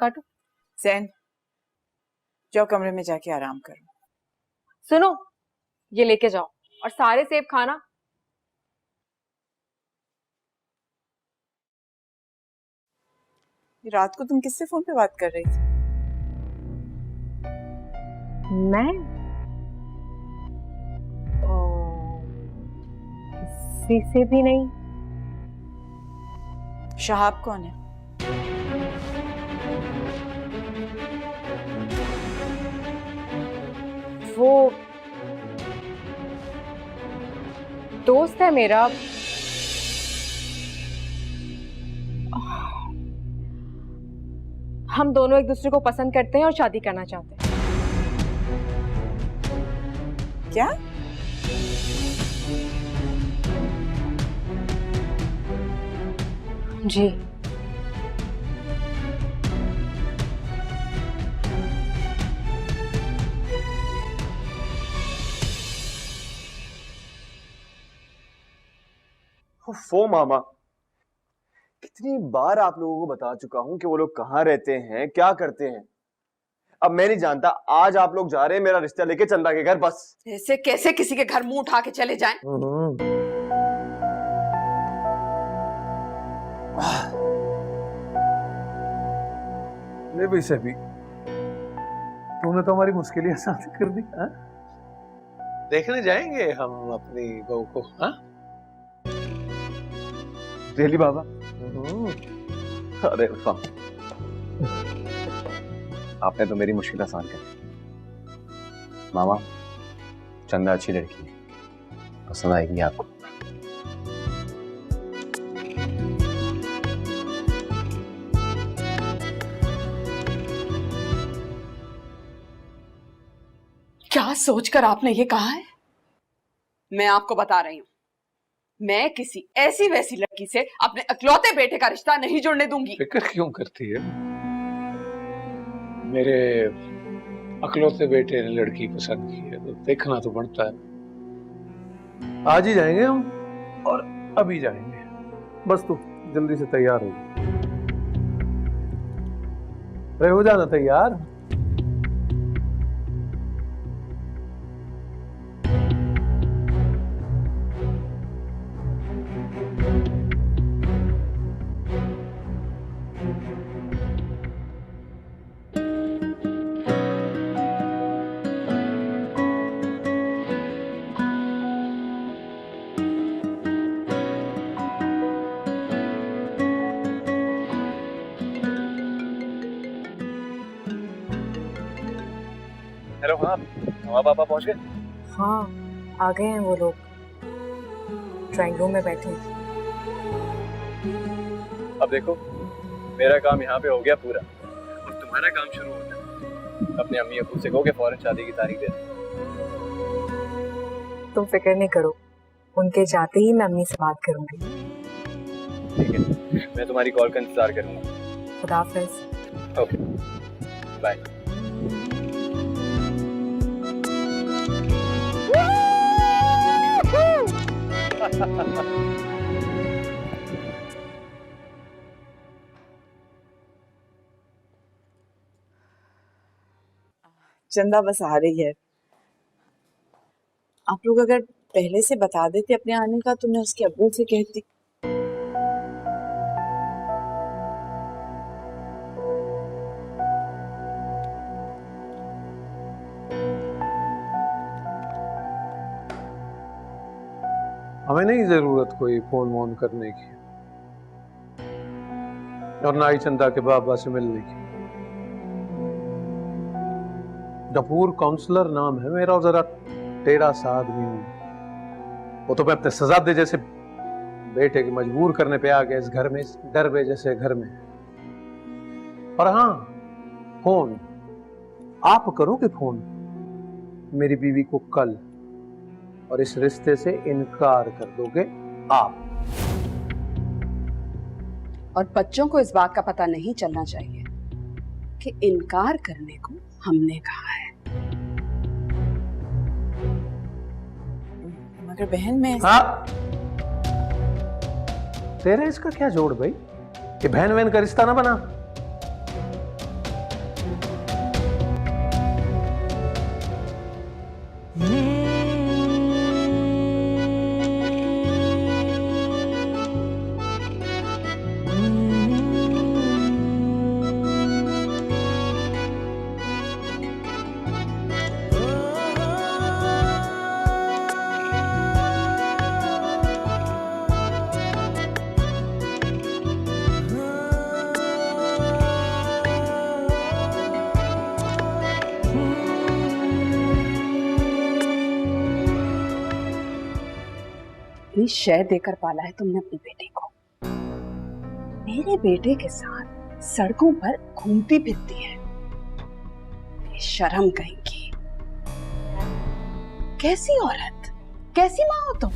काटो। जैन, जाओ कमरे में जाके आराम करो। सुनो, ये लेके जाओ और सारे सेब खाना। रात को तुम किससे फोन पे बात कर रही थी? मैं किसी से भी नहीं। शहाब कौन है? वो दोस्त है मेरा। हम दोनों एक दूसरे को पसंद करते हैं और शादी करना चाहते हैं। क्या? जी। फो मामा, कितनी बार आप लोगों को बता चुका हूं कि वो लोग कहाँ रहते हैं, क्या करते हैं। अब मैं नहीं जानता, आज आप लोग जा रहे हैं मेरा रिश्ता लेके चंदा के घर, बस। ऐसे कैसे किसी के घर मुंह उठा के चले जाएं? ले भी सभी, तूने तो हमारी मुश्किलें आसान कर दी। हाँ? देखने जाएंगे हम अपनी बहू को। हाँ, रियली बाबा? अरे वाह, आपने तो मेरी मुश्किल आसान कर दी। मामा, चंदा अच्छी लड़की है, पसंद आएगी आपको। क्या सोचकर आपने ये कहा है? मैं आपको बता रही हूं, मैं किसी ऐसी वैसी लड़की से अपने इकलौते बेटे का रिश्ता नहीं जुड़ने दूंगी। फिक्र क्यों करती है? मेरे इकलौते बेटे ने लड़की पसंद की है तो देखना तो बनता है। आज ही जाएंगे हम, और अभी जाएंगे। बस तू जल्दी से तैयार हो। अरे हो जाना तैयार। हेलो, हाँ, मामा पापा पहुंच गए? हाँ, आ गए हैं वो लोग, ड्राइंग रूम में बैठे। अब देखो, मेरा काम यहाँ पे हो गया पूरा, अब तुम्हारा काम शुरू होता है। अपने अम्मी अब्बू से कहो कि फौरन शादी की तारीख दे दें। तुम फिक्र नहीं करो, उनके जाते ही मैं अम्मी से बात करूंगी। ठीक है, मैं तुम्हारी कॉल का इंतजार करूंगा। खुदा हाफिज। Okay, bye. चंदा बस आ रही है। आप लोग अगर पहले से बता देते अपने आने का तो मैं उसके अब्बू से कहती। हमें नहीं जरूरत कोई फोन वोन करने की, और ना ही चंदा के बाबा से मिलने की। गफूर काउंसलर नाम है मेरा, और जरा टेढ़ा सा आदमी हूं। वो तो मैं अपने सजादे जैसे बेटे की मजबूर करने पे आ गया इस घर में, इस डरबे जैसे घर में। और हाँ, फोन आप करोगे फोन मेरी बीवी को कल, और इस रिश्ते से इनकार कर दोगे आप। और बच्चों को इस बात का पता नहीं चलना चाहिए कि इनकार करने को हमने कहा है। मगर बहन, मैं हाँ, तेरा इसका क्या जोड़ भाई? ये बहन बहन का रिश्ता ना बना। भी शय देकर पाला है तुमने अपनी बेटी को। मेरे बेटे के साथ सड़कों पर घूमती फिरती है, शर्म कहेंगी। कैसी औरत, कैसी माँ हो तुम?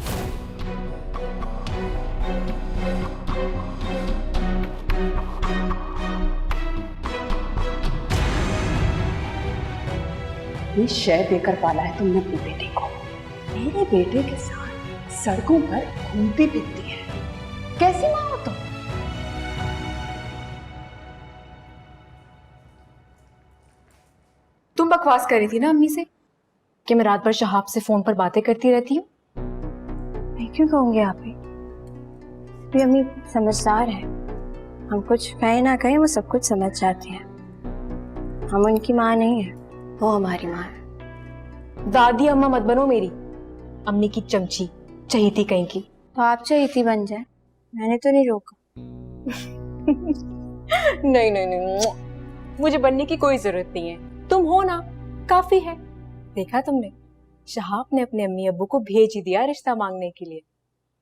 भी शय देकर पाला है तुमने अपनी बेटी को। मेरे बेटे के साथ सड़कों पर घूमती फिरती है, कैसी माँ हो तुम? तुम बकवास कर रही थी ना अम्मी से कि मैं रात भर शहाब से फोन पर बातें करती रहती हूँ। मैं क्यों कहूँगी आप ही? भी अम्मी समझदार है, हम कुछ कहें ना कहें वो सब कुछ समझ जाती है। हम उनकी माँ नहीं है, वो हमारी माँ है। दादी अम्मा मत बनो मेरी, अम्मी की चमची चहीती कहीं की। तो आप चाहती बन जाए, मैंने तो नहीं रोका। नहीं नहीं नहीं, मुझे बनने की कोई जरूरत नहीं है, तुम हो ना काफी है। देखा तुमने, शहाब ने अपने अम्मी अब्बू को भेज ही दिया रिश्ता मांगने के लिए।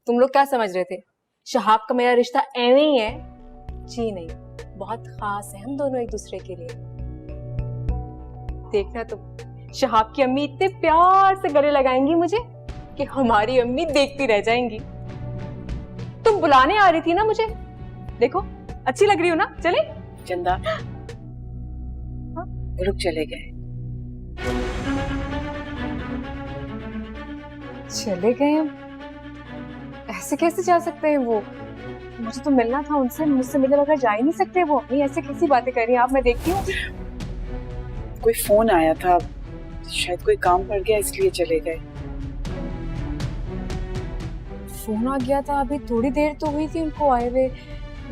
तुम लोग क्या समझ रहे थे शहाब का मेरा रिश्ता एवं ही है? जी नहीं, बहुत खास है हम दोनों एक दूसरे के लिए। देखना तुम, शहाब की अम्मी इतने प्यार से गले लगाएंगी मुझे कि हमारी अम्मी देखती रह जाएंगी। तुम बुलाने आ रही थी ना मुझे, देखो अच्छी लग रही हो ना। चले चंदा, रुक, चले गए। चले गए हम? ऐसे कैसे जा सकते हैं वो? मुझे तो मिलना था उनसे, मुझसे मिले बगैर जा ही नहीं सकते वो। नहीं, ऐसे कैसी बातें कर रही हैं आप, मैं देखती हूँ। कोई फोन आया था, शायद कोई काम पड़ गया इसलिए चले गए। फोन आ गया था, अभी थोड़ी देर तो हुई थी उनको आए हुए,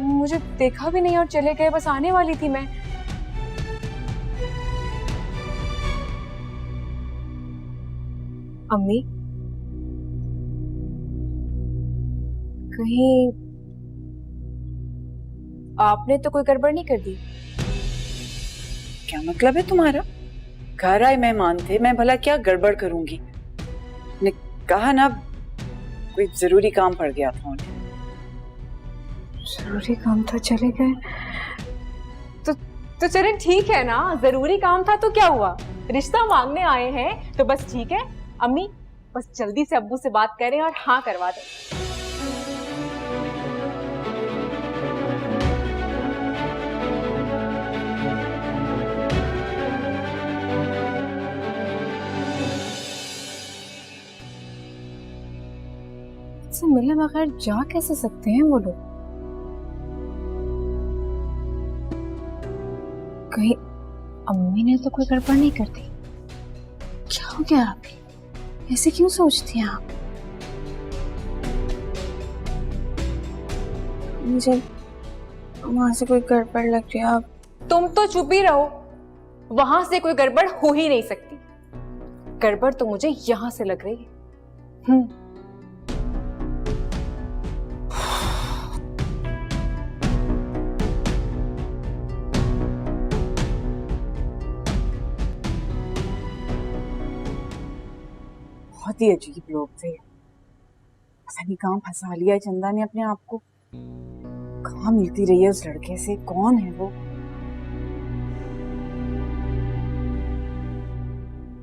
मुझे देखा भी नहीं और चले गए। बस आने वाली थी मैं। अम्मी, कहीं आपने तो कोई गड़बड़ नहीं कर दी? क्या मतलब है तुम्हारा? घर आए मेहमान थे, मैं भला क्या गड़बड़ करूंगी? ने कहा ना, कोई जरूरी काम पड़ गया था उन्हें। जरूरी काम था, चले गए तो चले ठीक है ना। जरूरी काम था तो क्या हुआ, रिश्ता मांगने आए हैं तो बस ठीक है। अम्मी बस जल्दी से अब्बू से बात करें और हाँ करवा दें। से मिले बगैर जा कैसे सकते हैं वो लोग? कहीं अम्मी ने तो कोई गड़बड़ नहीं कर दी? क्या हो गया आप ही? ऐसे क्यों सोचती हैं आप? मुझे वहां से कोई गड़बड़ लग रही है। आप तुम तो चुप ही रहो, वहां से कोई गड़बड़ हो ही नहीं सकती। गड़बड़ तो मुझे यहां से लग रही है। बहुत ही अजीब लोग थे। पता नहीं कहाँ फंसा लिया है चंदा ने अपने आप को। कहाँ मिलती रही है उस लड़के से? कौन है वो?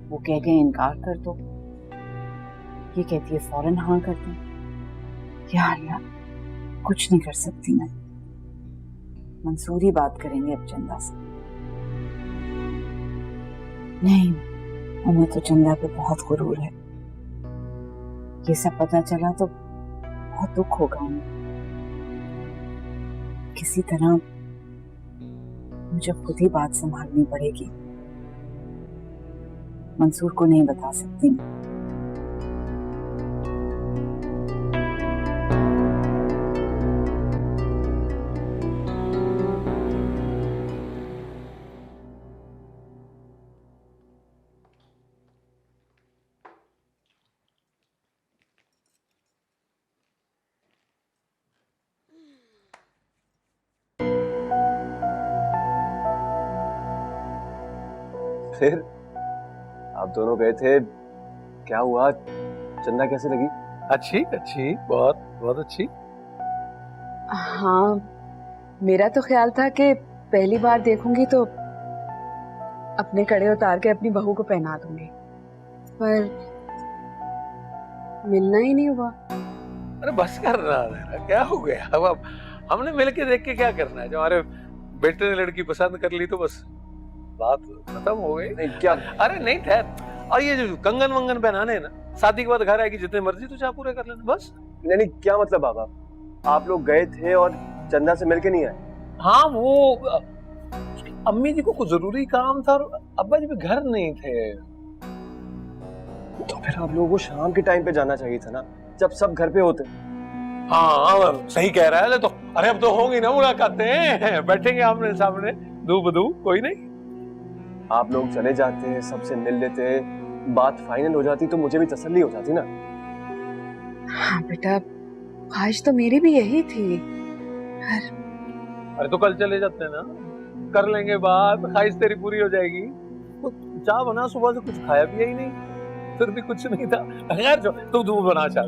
वो कह के इनकार कर दो, ये कहती है फौरन हाँ कर दो। या अल्लाह, कुछ नहीं कर सकती मैं। मंसूर ही बात करेंगे अब चंदा से। नहीं, उन्हें तो चंदा पे बहुत गुरूर है। ये सब पता चला तो बहुत दुख होगा उन्हें। किसी तरह मुझे खुद ही बात संभालनी पड़ेगी। मंसूर को नहीं बता सकती मैं। फिर आप दोनों गए थे, क्या हुआ? चंदा कैसे लगी? अच्छी अच्छी, बहुत बहुत अच्छी। हाँ, मेरा तो ख्याल था कि पहली बार देखूंगी तो अपने कड़े उतार के अपनी बहू को पहना दूंगी, पर मिलना ही नहीं हुआ। अरे बस कर रहा है, क्या हो गया? अब हमने मिलके देख के क्या करना है? जो हमारे बेटे ने लड़की पसंद कर ली तो बस बात खत्म हो गई। नहीं क्या? अरे नहीं ठहर, और ये जो कंगन वंगन पहनाने हैं ना, शादी के बाद घर आएगी जितने मर्जी तो चाह पूरे कर लेना बस। नहीं क्या मतलब बाबा, आप लोग गए थे और चंदा से मिलके नहीं आए? हाँ, वो अम्मी जी को कुछ जरूरी काम था और अब्बा जी भी घर नहीं थे। तो फिर आप लोगों को शाम के टाइम पे जाना चाहिए था ना, जब सब घर पे होते। हाँ सही कह रहा है। तो अरे अब तो होंगी ना मुलाकातें, बैठेंगे आमने सामने दू बदू, कोई नहीं। आप लोग चले जाते, सबसे मिल लेते, बात फाइनल हो जाती तो मुझे भी तसल्ली हो जाती ना। हाँ बेटा, ख्वाहिश तो मेरी भी यही थी। अरे तो कल चले जाते हैं ना, कर लेंगे बात, ख्वाहिश तेरी पूरी हो जाएगी। तो चाह बना, सुबह से कुछ खाया पिया ही नहीं, फिर भी कुछ नहीं था। खैर जो तू दूध बना चाह।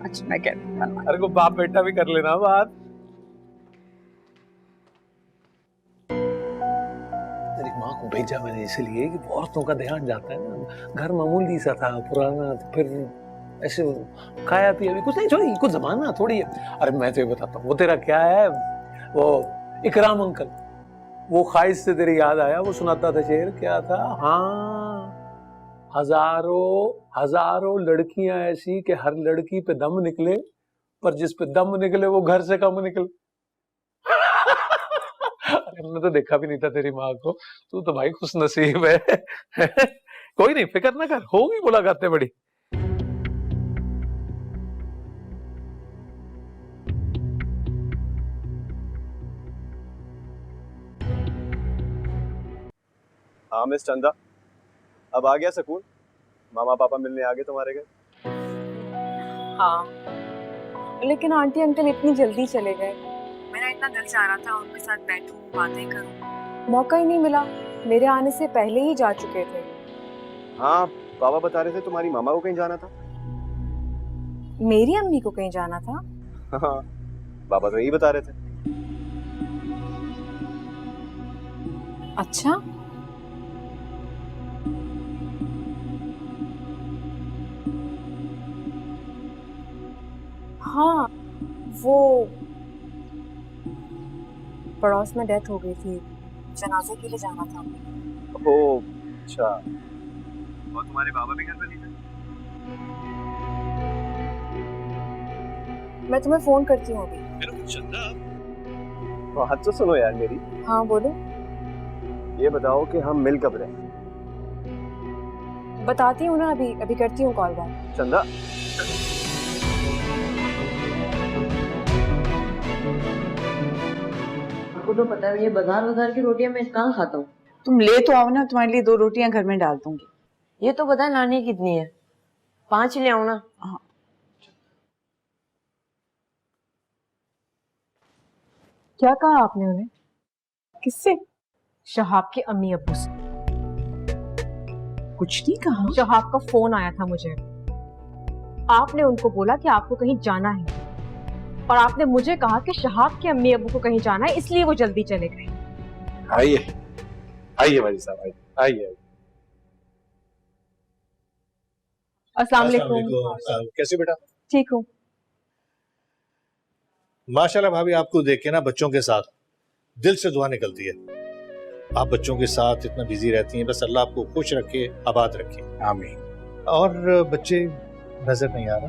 अच्छा मैं कहती हूँ, अरे को बाप बेटा भी कर लेना बात। तेरी माँ को भेजा मैंने इसलिए कि औरतों का ध्यान जाता है ना, घर मामूली सा था पुराना, तो फिर ऐसे खाया पिया भी कुछ नहीं, छोड़ी कुछ जमाना थोड़ी है। अरे मैं तो ये बताता हूँ, वो तेरा क्या है, वो इकराम अंकल, वो ख्वाहिश से तेरी याद आया, वो सुनाता था शेर, क्या था, हाँ, हजारों लड़कियां ऐसी कि हर लड़की पे दम निकले, पर जिस पे दम निकले वो घर से कम निकले। अरे हमने तो देखा भी नहीं था तेरी माँ को, तू तो भाई खुश नसीब है। कोई नहीं, फिक्र ना कर, होगी मुलाकातें बड़ी। हाँ मिस चंदा, अब आ गया सुकून? मामा पापा मिलने आ गए तुम्हारे घर? हाँ, लेकिन आंटी अंकल इतनी जल्दी चले गए। मेरा इतना दिल चाह रहा था उनके साथ बैठूं, बातें करूं, मौका ही नहीं मिला। मेरे आने से पहले ही जा चुके थे। हाँ, पापा बता रहे थे तुम्हारी मामा को कहीं जाना था। मेरी अम्मी को कहीं जाना था? हाँ, पापा तो यही बता रहे थे। अच्छा, हाँ, वो पड़ोस में डेथ हो गई थी, जनाजे के लिए जाना था। ओह अच्छा, और तुम्हारे बाबा भी घर पे नहीं थे? मैं तुम्हें फोन करती हूँ अभी। बात तो सुनो यार मेरी। हाँ बोलो। ये बताओ कि हम मिल कब रहे? बताती हूँ ना, अभी अभी करती हूँ कॉल बैक। चंदा, आपको तो पता है ये बाजार की रोटियां मैं कहाँ खाता हूँ। तुम ले तो आओ ना, तुम्हारे लिए 2 रोटियां घर में डाल दूंगी। ये तो पता है नानी कितनी है, 5 ले आओ ना। हाँ। क्या कहा आपने उन्हें? किससे? शहाब के अम्मी अब्बू से। कुछ नहीं कहा। शहाब का फोन आया था मुझे। आपने उनको बोला कि आपको कहीं जाना है, और आपने मुझे कहा कि शहाब के अम्मी अब्बू को कहीं जाना है, इसलिए वो जल्दी चले गए। आइए आइए भाई साहब, आइए आइए। अस्सलाम वालेकुम। कैसे बेटा? ठीक हूँ। माशाल्लाह भाभी, आपको देख के ना बच्चों के साथ दिल से दुआ निकलती है। आप बच्चों के साथ इतना बिजी रहती हैं, बस अल्लाह आपको खुश रखे, आबाद रखे। आमीन। और बच्चे नजर नहीं आ रहा?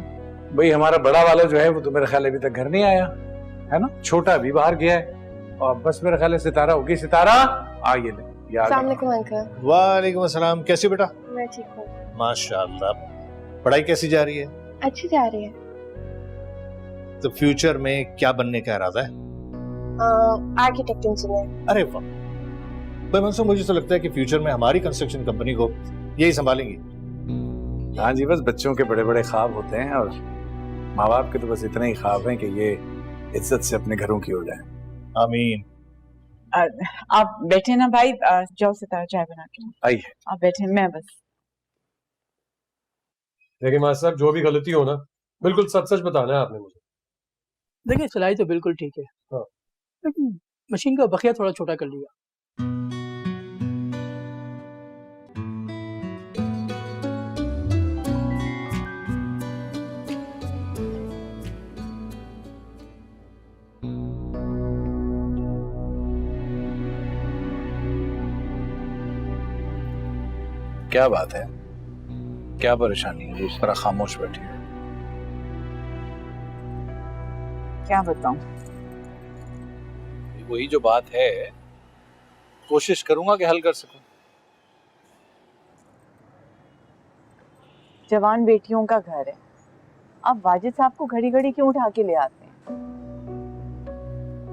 भाई हमारा बड़ा वाला जो है वो तो मेरे ख्याल अभी तक घर नहीं आया है ना, छोटा अभी बाहर गया है, और बस मेरे ख्याल सितारा होगी। सितारा आइए, अस्सलाम वालेकुम अंकल। वालेकुम अस्सलाम। कैसे बेटा? मैं ठीक हूँ। माशाल्लाह। पढ़ाई कैसी जा रही है? अच्छी जा रही है। तो फ्यूचर में क्या बनने का इरादा है? Architect engineer. अरे वाह भाई मंसूर, मुझे तो लगता है कि फ्यूचर में हमारी कंस्ट्रक्शन कंपनी को यही संभालेंगी। हाँ जी, बस बच्चों के बड़े बड़े ख्वाब होते हैं, और माँ बाप के तो बस इतने ही ख्वाब हैं कि ये इज्जत से अपने घरों की हो जाए। आमीन। आप बैठे ना भाई, जाओ सितारा चाय बना के। आइए। आप बैठे, मैं बस। देखिए मास्टर साहब, जो भी गलती हो ना बिल्कुल सच सच बताना है आपने मुझे। देखिए सिलाई तो बिल्कुल ठीक है, हाँ। लेकिन मशीन का बखिया थोड़ा छोटा कर लिया। क्या बात है, क्या परेशानी है, उस तरह खामोश बैठी है? क्या बताऊं? वही जो बात है, कोशिश करूंगा कि हल कर सकूं। जवान बेटियों का घर है, अब वाजिद साहब को घड़ी घड़ी क्यों उठा के ले आते हैं?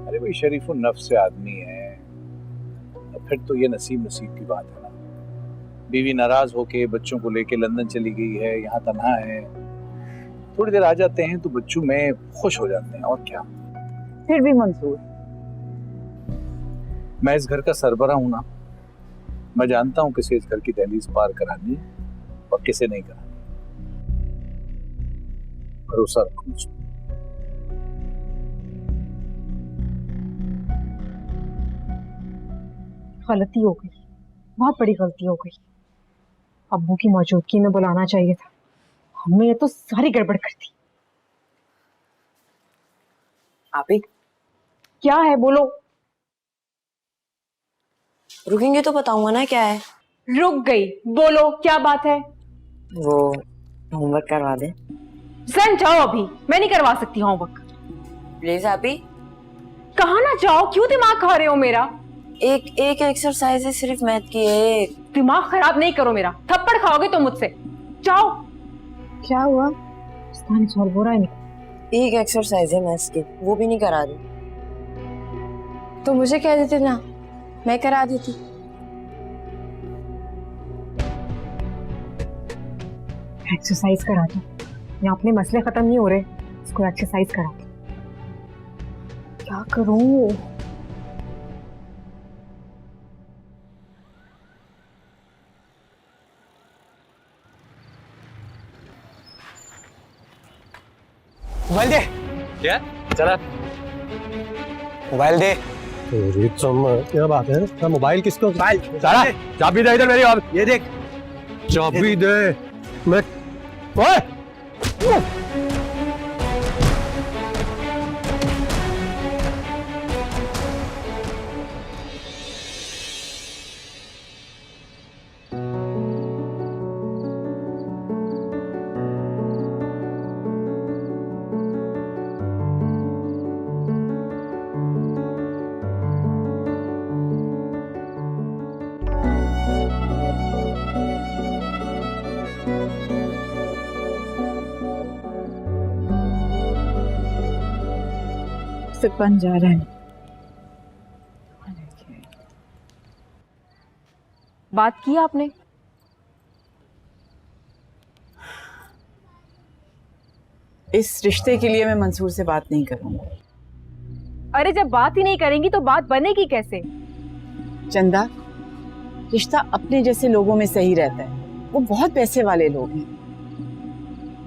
अरे भाई शरीफुन नफ्स से आदमी है, तो फिर तो ये नसीब नसीब की बात है ना। बीवी नाराज होके बच्चों को लेके लंदन चली गई है, यहाँ तन्हा है, थोड़ी देर आ जाते हैं तो बच्चों में खुश हो जाते हैं, और क्या। फिर भी मंसूर, मैं इस घर का सरबरा हूं ना, मैं जानता हूं किसे इस घर की दहलीज पार करानी और किसे नहीं करानी। भरोसा रखो मुझ पर। गलती हो गई, बहुत बड़ी गलती हो गई। अब्बू की मौजूदगी में बुलाना चाहिए था, हमने तो सारी गड़बड़ कर दी। आप ही क्या है बोलो। रुकेंगे तो बताऊंगा ना क्या है। रुक गई, बोलो क्या बात है। वो होमवर्क करवा दे सन, जाओ अभी, मैं नहीं करवा सकती होमवर्क। प्लीज आप ही। कहाँ ना जाओ, क्यों दिमाग खा रहे हो मेरा। एक एक्सरसाइज है सिर्फ मैथ की, एक। दिमाग खराब नहीं करो मेरा, थप्पड़ खाओगे तो मुझसे। जाओ। क्या हुआ? सॉल्व हो रहा है। एक एक्सरसाइज है मैथ्स की, वो भी नहीं करा रही। तो मुझे कह देते ना, मैं करा देती। एक्सरसाइज करा दो, यहाँ अपने मसले खत्म नहीं हो रहे, इसको एक्सरसाइज करा दो। क्या करूं? मोबाइल दे। क्या चला? मोबाइल दे। क्या बात है? क्या मोबाइल किसको? मोबाइल सारा चाबी दे इधर मेरी। और ये देख, चाबी दे। मैं ओए से बन जा रहा है। बात की आपने? इस रिश्ते के लिए मैं मंसूर से बात नहीं करूंगी। अरे जब बात ही नहीं करेंगी तो बात बनेगी कैसे? चंदा, रिश्ता अपने जैसे लोगों में सही रहता है, वो बहुत पैसे वाले लोग हैं।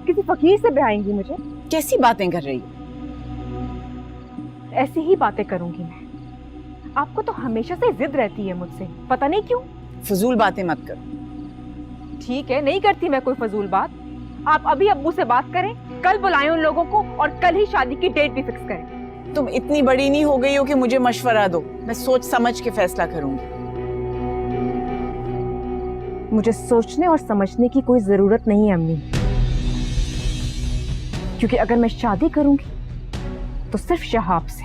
किसी फकीर से ब्याएंगी मुझे? कैसी बातें कर रही है? ऐसी ही बातें करूंगी मैं। आपको तो हमेशा से जिद रहती है मुझसे, पता नहीं क्यों। फजूल बातें मत करो। ठीक है, नहीं करती मैं कोई फजूल बात। आप अभी अब्बू से बात करें, कल बुलाएं उन लोगों को और कल ही शादी की डेट भी फिक्स करें। तुम इतनी बड़ी नहीं हो गई हो कि मुझे मशवरा दो, मैं सोच समझ के फैसला करूंगी। मुझे सोचने और समझने की कोई जरूरत नहीं है अम्मी, क्योंकि अगर मैं शादी करूंगी तो सिर्फ शहाब से।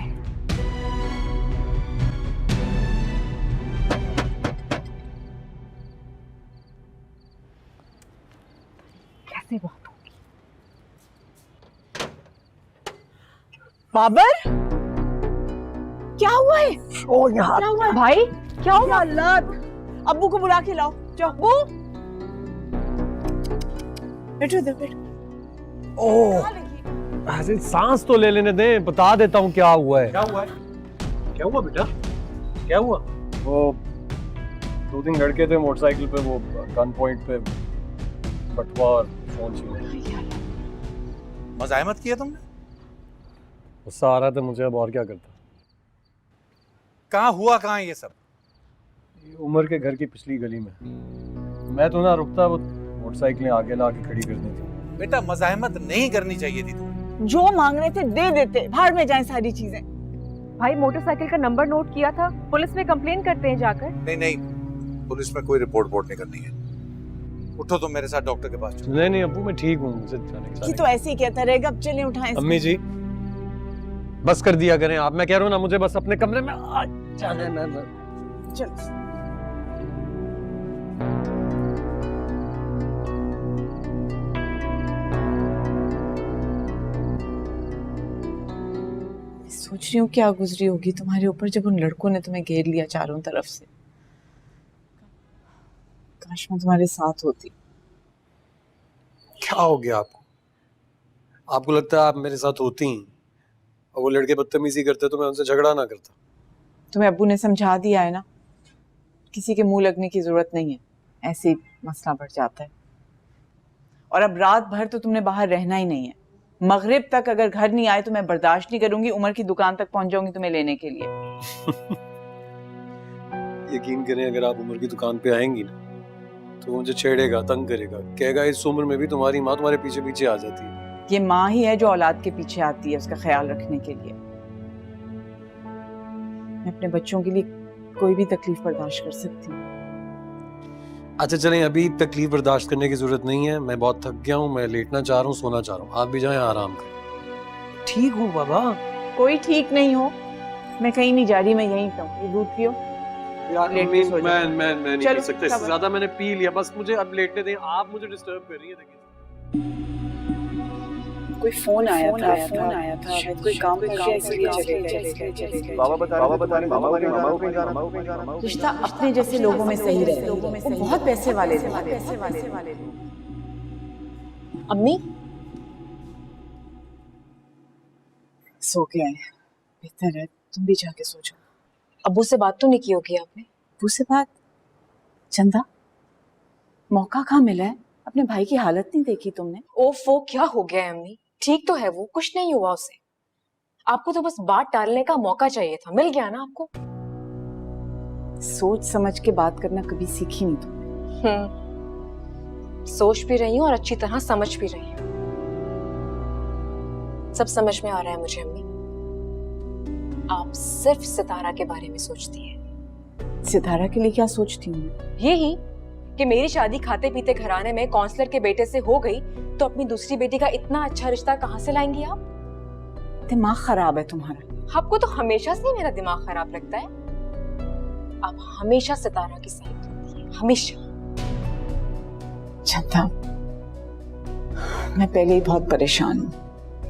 कैसे बात होगी? बाबर, क्या हुआ है? ओ यार, क्या हुआ है? भाई क्या हुआ? अल्लाह, अब्बू को बुला के लाओ। जाओ। अब्बू, बैठो इधर, बैठो। ओह, ऐसे सांस तो ले लेने दे, बता देता हूँ क्या हुआ है। क्या हुआ है? क्या हुआ बेटा? क्या हुआ? वो 2-3 लड़के थे मोटरसाइकिल पे, वो गन पॉइंट पे बटवा और फोन छीन। मज़ाहमत किया तुमने? गुस्सा आ रहा था मुझे, अब और क्या करता। कहाँ हुआ, कहाँ ये सब? ये उमर के घर की पिछली गली में। मैं तो ना रुकता, वो मोटरसाइकिलें आगे ला के खड़ी कर दी थी। बेटा मज़ाहमत नहीं करनी चाहिए थी तुम्हें। जो मांग रहे थे दे देते, भाड़ में जाए सारी चीजें। भाई मोटरसाइकिल का नंबर नोट किया था, पुलिस में कंप्लेन करते हैं जाकर। नहीं नहीं, पुलिस में कोई रिपोर्ट नहीं करनी है। उठो तुम मेरे साथ डॉक्टर के पास चलो। नहीं नहीं अब्बू, मैं ठीक हूँ, मुझे जाने की कि तो ऐसे ही कहता रहेगा, अब चले उठाएं। अम्मी जी बस कर दिया करें आप, मैं कह रहा हूँ ना, मुझे बस अपने कमरे में जाने ना। चलो सोच रही हूँ क्या गुजरी होगी तुम्हारे ऊपर जब उन लड़कों ने तुम्हें घेर लिया चारों तरफ से। काश मैं तुम्हारे साथ होती। क्या हो गया आपको? आपको लगता है आप मेरे साथ होती हैं और वो लड़के बदतमीजी करते तो मैं उनसे झगड़ा ना करता? तुम्हें अब्बू ने समझा दिया है ना, किसी के मुंह लगने की जरूरत नहीं है, ऐसे ही मसला बढ़ जाता है। और अब रात भर तो तुमने बाहर रहना ही नहीं है। मगरिब तक अगर घर नहीं आए तो मैं बर्दाश्त नहीं करूंगी, उमर की दुकान तक पहुंच जाऊंगी तुम्हें लेने के लिए। यकीन करें, अगर आप उमर की दुकान पे आएंगी ना तो मुझे छेड़ेगा, तंग करेगा, कहेगा इस उम्र में भी तुम्हारी माँ तुम्हारे पीछे पीछे आ जाती है। ये माँ ही है जो औलाद के पीछे आती है उसका ख्याल रखने के लिए। मैं अपने बच्चों के लिए कोई भी तकलीफ बर्दाश्त कर सकती हूँ। अच्छा चलें, अभी तकलीफ बर्दाश्त करने की जरूरत नहीं है, मैं बहुत थक गया हूँ, मैं लेटना चाह रहा हूँ, सोना चाह रहा हूँ, आप भी जाएं आराम करें। ठीक हूँ बाबा। कोई ठीक नहीं हो, मैं कहीं नहीं जा रही, मैं यहीं पे हूँ। ये दूध पियो। यार मैं नहीं चलो, पी सकता, इससे ज्यादा मैंने पी लिया, बस मुझे अब लेटने दें, आप मुझे डिस्टर्ब कर रही हैं। देखिए कोई फोन आया था, शायद कोई काम कर रहा है इसलिए चले गए। बाबा बता रहे मामा को कहीं जाना। रिश्ता अपने जैसे लोगों में सही रहे, वो बहुत पैसे वाले थे। अम्मी सो के आए, बेहतर है तुम भी जाके सो जाओ। अब्बू से बात तो नहीं की होगी आपने? अब्बू से बात? चंदा, मौका कहाँ मिला है? अपने भाई की हालत नहीं देखी तुमने? ओफो, क्या हो गया है अम्मी? ठीक तो है वो, कुछ नहीं हुआ उसे। आपको तो बस बात टालने का मौका चाहिए था, मिल गया ना आपको। सोच समझ के बात करना कभी सीखी नहीं तुमने। सोच भी रही हूँ और अच्छी तरह समझ भी रही हूँ। सब समझ में आ रहा है मुझे अम्मी। आप सिर्फ सितारा के बारे में सोचती हैं। सितारा के लिए क्या सोचती हूँ? यही कि मेरी शादी खाते पीते घराने में काउंसलर के बेटे से हो गई तो अपनी दूसरी बेटी का इतना अच्छा रिश्ता कहाँ से लाएंगी आप? दिमाग खराब है तुम्हारा। आपको तो हमेशा से मेरा दिमाग खराब लगता है। आप हमेशा सितारा की साइड लेती हैं, हमेशा। चंदा, मैं पहले ही बहुत परेशान हूँ,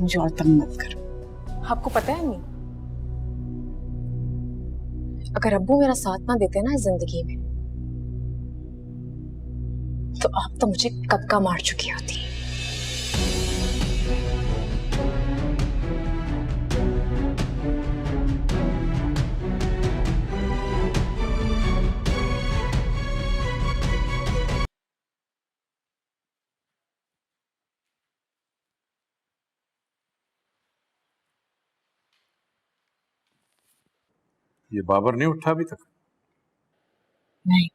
मुझे और तंग मत करो। आपको पता है नहीं, अगर अब्बू मेरा साथ ना देते ना इस जिंदगी में तो आप तो मुझे कब का मार चुकी होती। ये बाबर नहीं उठा अभी तक? नहीं।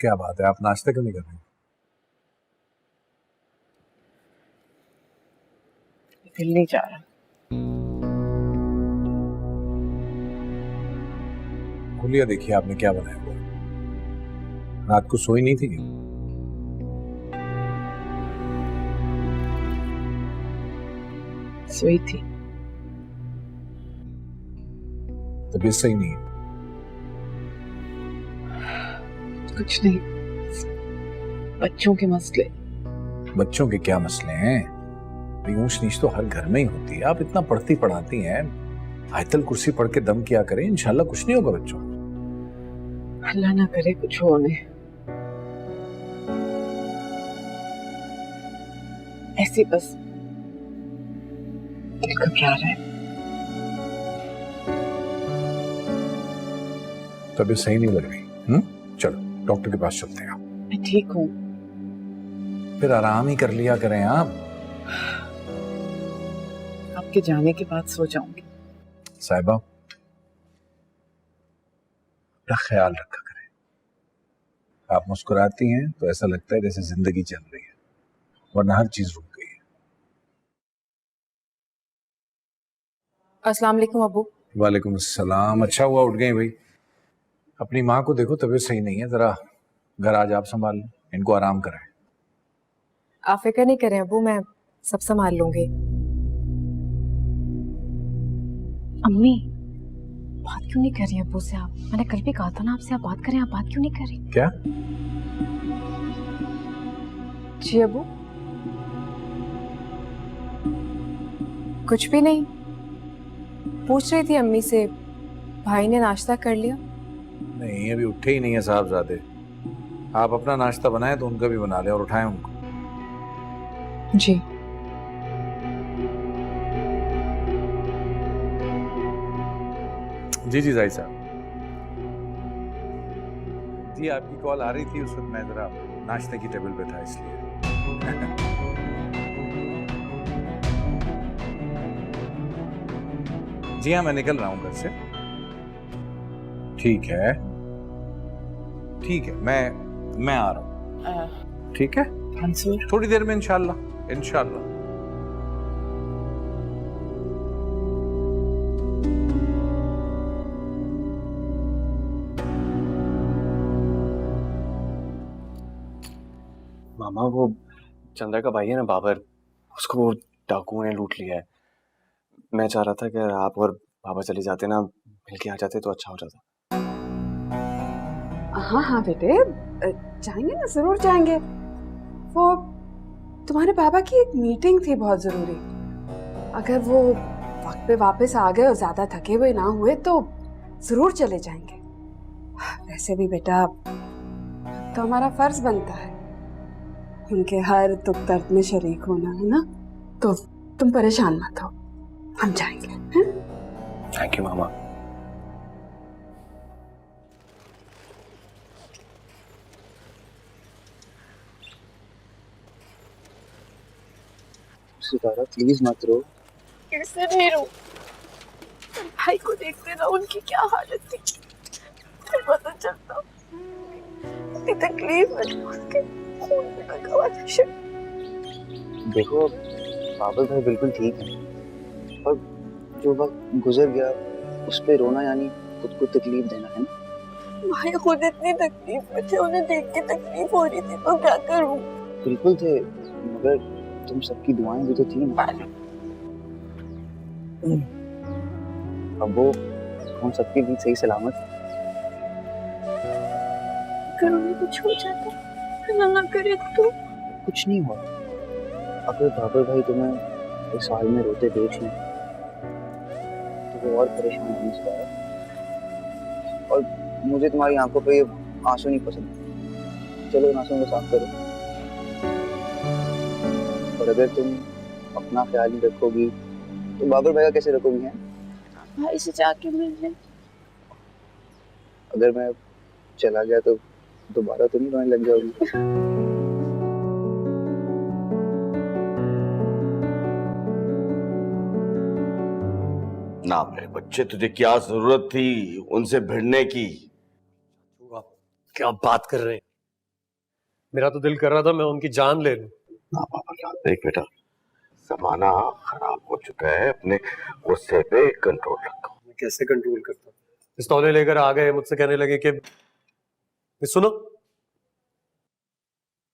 क्या बात है, आप नाश्ता क्यों नहीं कर रहे? दिल नहीं जा रहा। खुलिया देखिए आपने क्या बनाया हुआ। रात को सोई नहीं थी क्या? सोई थी। तबीयत सही नहीं है? कुछ नहीं, बच्चों के मसले। बच्चों के क्या मसले हैं? ऊंच नीच तो हर घर में ही होती है। आप इतना पढ़ती पढ़ाती हैं, आयतल कुर्सी पढ़ के दम किया करें, इंशाल्लाह कुछ नहीं होगा बच्चों। अल्लाह ना करे कुछ हो उन्हें। ऐसे बस दिल घबरा रहा है। तबीयत सही नहीं लग रही। चलो डॉक्टर के पास चलते हैं। मैं ठीक हूँ। फिर आराम ही कर लिया करें आप। आपके जाने के बाद सो जाऊंगी। साहिबा, अपना ख्याल रखा करें। आप मुस्कुराती हैं तो ऐसा लगता है जैसे जिंदगी चल रही है, वरना हर चीज रुक गई है। अस्सलाम वालेकुम अबू। वालेकुम अस्सलाम। अच्छा हुआ उठ गई भाई। अपनी माँ को देखो, तबीयत सही नहीं है, जरा घर आज आप संभाल लें, इनको आराम कराएं। आप फिक्र नहीं करें अबू, मैं सब संभाल लूंगी। अम्मी बात क्यों नहीं कर रही अबू से आप? मैंने कल भी कहा था ना आपसे आप बात करें, आप बात क्यों नहीं कर रही? क्या? जी अबू, कुछ भी नहीं। पूछ रही थी अम्मी से भाई ने नाश्ता कर लिया? नहीं, अभी उठे ही नहीं है साहबजादे। आप अपना नाश्ता बनाएं तो उनका भी बना लें और उठाएं उनको। जी। जी जी जाहिद साहब। जी आपकी कॉल आ रही थी, उस वक्त मैं जरा नाश्ते की टेबल पे था इसलिए। जी हाँ, मैं निकल रहा हूँ घर से। ठीक है ठीक है, मैं आ रहा हूँ। ठीक है मंसूर, थोड़ी देर में इंशाल्लाह इंशाल्लाह। मामा वो चंद्रा का भाई है ना बाबर, उसको वो डाकुओं ने लूट लिया है। मैं चाह रहा था कि आप और बाबा चले जाते ना, मिलके आ जाते तो अच्छा हो जाता। हाँ हाँ बेटे, जाएंगे ना, जरूर जाएंगे। वो तुम्हारे बाबा की एक मीटिंग थी बहुत जरूरी। अगर वो वक्त पे वापस आ गए और ज्यादा थके हुए ना हुए तो जरूर चले जाएंगे। वैसे भी बेटा तो हमारा फर्ज बनता है उनके हर दुख दर्द में शरीक होना, है ना? तो तुम परेशान मत हो, हम जाएंगे। Thank you mama. Sitara please मत रो। कैसे नहीं रो? भाई को देखते ना उनकी क्या हालत थी, फिर पता चलता इतनी तकलीफ में उसके खून में लगा हुआ था। देखो बाबर भाई बिल्कुल ठीक है, और जो वक्त गुजर गया उस पे रोना यानी खुद को तकलीफ देना है ना। भाई खुद इतनी तकलीफ में थे, उन्हें देख के तकलीफ हो रही थी, तो क्या करूं? बिल्कुल थे, मगर तुम सबकी दुआएं भी तो थी ना। अब वो हम सबके बीच सही सलामत। अगर उन्हें कुछ हो जाता, अल्लाह ना करे तो? कुछ नहीं हुआ। अगर बाबर भाई तुम्हें इस हाल में रोते देख लें तो वो और परेशान होने से है। और मुझे तुम्हारी आंखों पे ये आंसू नहीं पसंद। चलो इन आंसुओं को साफ करो। और अगर तुम अपना ख्याल नहीं रखोगी तो बाबर भाई का कैसे रखोगी? हैं भाई से जाके मिलने। अगर मैं चला गया तो दोबारा तो नहीं रोने लग जाओगी? ना मेरे बच्चे, तुझे क्या जरूरत थी उनसे भिड़ने की? आप क्या बात कर रहे हैं? मेरा तो दिल कर रहा था मैं उनकी जान ले लूं। ना बाबा, देख बेटा, जमाना खराब हो चुका है, अपने गुस्से पे कंट्रोल रखो। मैं कैसे कंट्रोल करता? पिस्तौलें लेकर आ गए, मुझसे कहने लगे कि सुनो,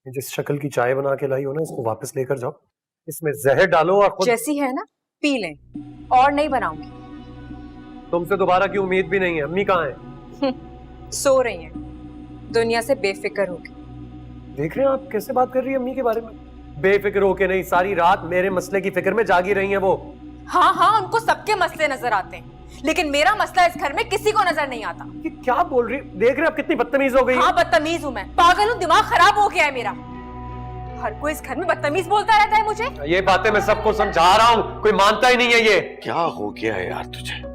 जिस शक्ल की चाय बना के लाई हो ना, इसको वापस लेकर जाओ, इसमें जहर डालो और खुद। जैसी है ना पी लें, और नहीं बनाऊंगी। तुमसे दोबारा की उम्मीद भी नहीं है। अम्मी कहाँ है? सो रही हैं, दुनिया से बेफिक्र होगी। देख रहे हैं आप कैसे बात कर रही है अम्मी के बारे में? बेफिक्र होके नहीं, सारी रात मेरे मसले की फिक्र में जागी रही हैं वो। हाँ हाँ, उनको सबके मसले नजर आते हैं, लेकिन मेरा मसला इस घर में किसी को नजर नहीं आता। ये क्या बोल रही? देख रहे हैं आप कितनी बदतमीज हो गई? हाँ बदतमीज हूँ मैं, पागल हूँ, दिमाग खराब हो गया है मेरा। हर कोई इस घर में बदतमीज बोलता रहता है मुझे। ये बातें मैं सबको समझा रहा हूँ, कोई मानता ही नहीं है। ये क्या हो गया है यार तुझे?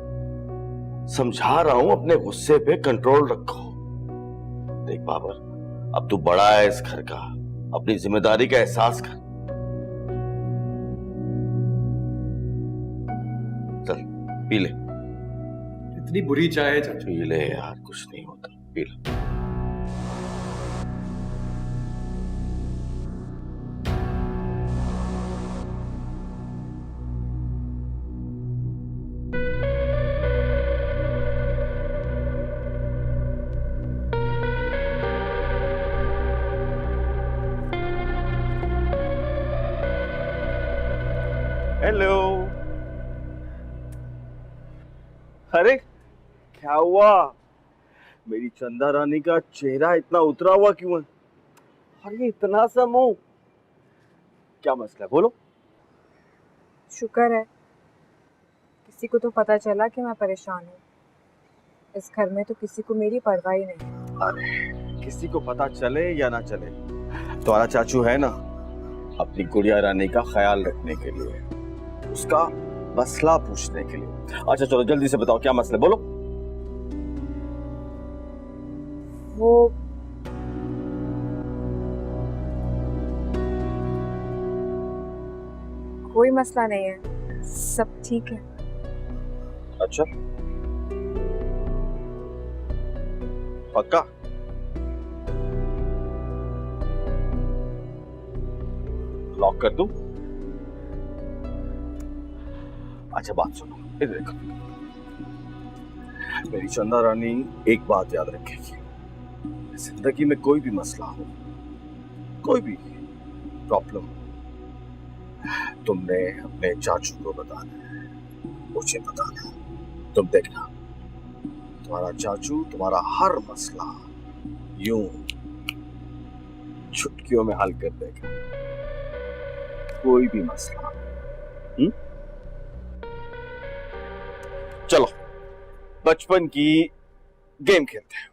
समझा रहा हूं, अपने गुस्से पे कंट्रोल रखो। देख बाबर, अब तू बड़ा है इस घर का, अपनी जिम्मेदारी का एहसास कर। चल पी ले। इतनी बुरी चाय है चाचा। पी ले यार, कुछ नहीं होता, पी ले। हेलो। अरे क्या हुआ? मेरी चंदा रानी का चेहरा इतना उतरा हुआ क्यों है? और ये इतना सा मुंह, क्या मसला है? बोलो। शुक्र है किसी को तो पता चला कि मैं परेशान हूँ। इस घर में तो किसी को मेरी परवाह ही नहीं। अरे किसी को पता चले या ना चले, तुम्हारा चाचू है ना अपनी गुड़िया रानी का ख्याल रखने के लिए, उसका मसला पूछने के लिए। अच्छा चलो जल्दी से बताओ क्या मसला है, बोलो। वो कोई मसला नहीं है, सब ठीक है। अच्छा पक्का? लॉक कर दूं? अच्छा बात सुनो, इधर देखो। मेरी चंदा रानी एक बात याद रखेगी, जिंदगी में कोई भी मसला हो, कोई भी प्रॉब्लम, तुमने अपने चाचू को बताना है, मुझे बताना है। तुम देखना तुम्हारा चाचू तुम्हारा हर मसला यूं चुटकियों में हल कर देगा, कोई भी मसला। चलो बचपन की गेम खेलते हैं।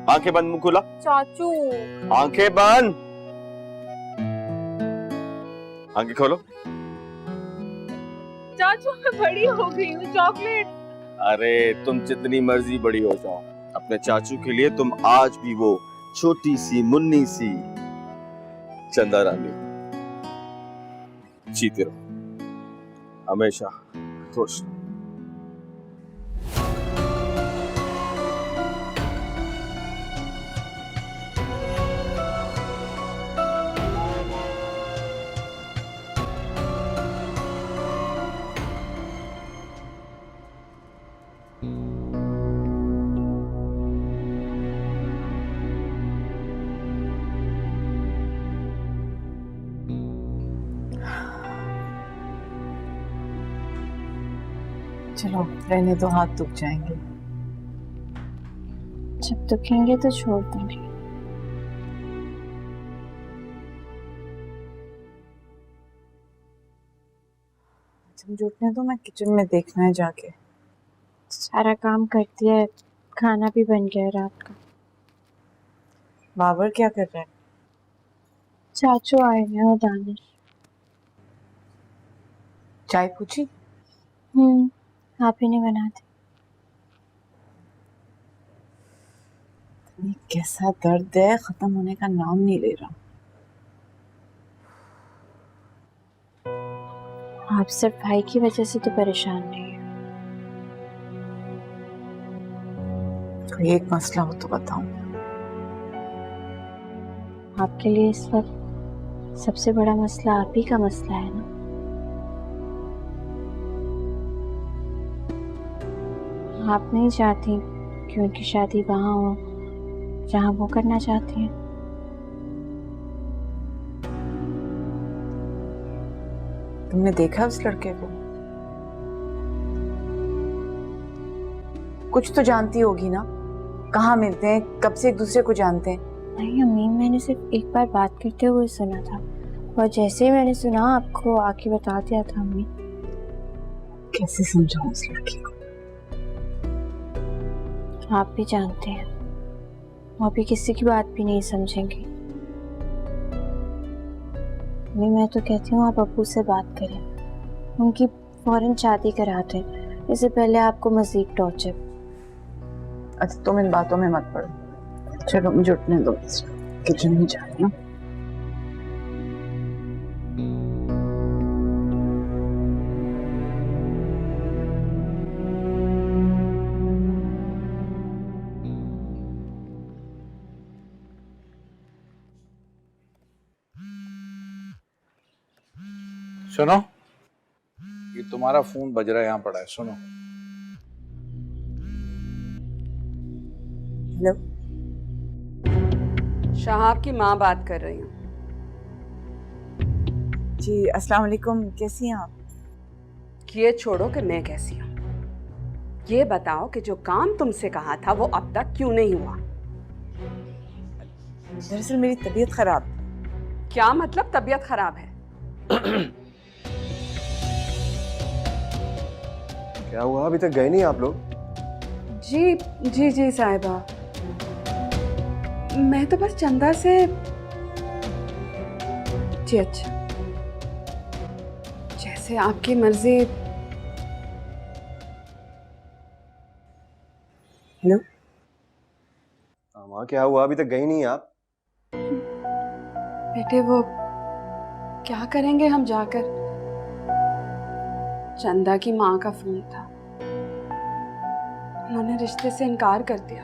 आंखें बंद, मुंह खुला। चाचू आंखें बंद, आंखें खोलो। चाचू मैं बड़ी हो गई हूँ, चॉकलेट। अरे तुम जितनी मर्जी बड़ी हो जाओ, अपने चाचू के लिए तुम आज भी वो छोटी सी मुन्नी सी चंदा रानी जीते रहो, हमेशा खुश। चलो रहने दो, हाथ दुख जाएंगे। जब दुखेंगे तो छोड़ दूंगी। तुम जुटने दो, मैं किचन में देखना है जाके। सारा काम कर दिया है, खाना भी बन गया है रात का। बाबर क्या कर रहा है? चाचू आए हैं और दानिश। चाय पूछी? आप ही नहीं बनाते। ये कैसा दर्द है, खत्म होने का नाम नहीं ले रहा। आप सिर्फ भाई की वजह से तो परेशान नहीं है। कोई एक मसला हो तो बताओ। आपके लिए इस वक्त सबसे बड़ा मसला आप ही का मसला है ना। आप नहीं चाहती कि उनकी शादी वहां हो जहां वो करना चाहती हैं। तुमने देखा उस लड़के को? कुछ तो जानती होगी ना, कहाँ मिलते हैं, कब से एक दूसरे को जानते हैं? नहीं अम्मी, मैंने सिर्फ एक बार बात करते हुए सुना था और जैसे ही मैंने सुना आपको आके बता दिया था। अम्मी कैसे समझाऊं उस लड़की को? आप भी जानते हैं वो अभी किसी की बात भी नहीं समझेंगे। मैं तो कहती हूँ आप अब्बू से बात करें, उनकी फौरन शादी करा दें, इससे पहले आपको मजीद टॉर्चर। अच्छा तुम इन बातों में मत पड़ो, चलो मुझे उठने दो, किचन में जा रही हूँ। सुनो, ये तुम्हारा फोन बज रहा है, यहाँ पड़ा है, सुनो। हेलो, शहाब की माँ बात कर रही हूँ। जी अस्सलाम वालेकुम, कैसी हैं आप? ये छोड़ो कि मैं कैसी हूँ, ये बताओ कि जो काम तुमसे कहा था वो अब तक क्यों नहीं हुआ? दरअसल मेरी तबीयत खराब। क्या मतलब तबीयत खराब है? क्या हुआ, अभी तक गए नहीं आप लोग? जी जी जी साहिबा, मैं तो बस चंदा से। जी अच्छा, जैसे आपकी मर्जी। हेलो मामा क्या हुआ, अभी तक गई नहीं आप? बेटे वो क्या करेंगे हम जाकर? चंदा की माँ का फोन था, उन्होंने रिश्ते से इनकार कर दिया।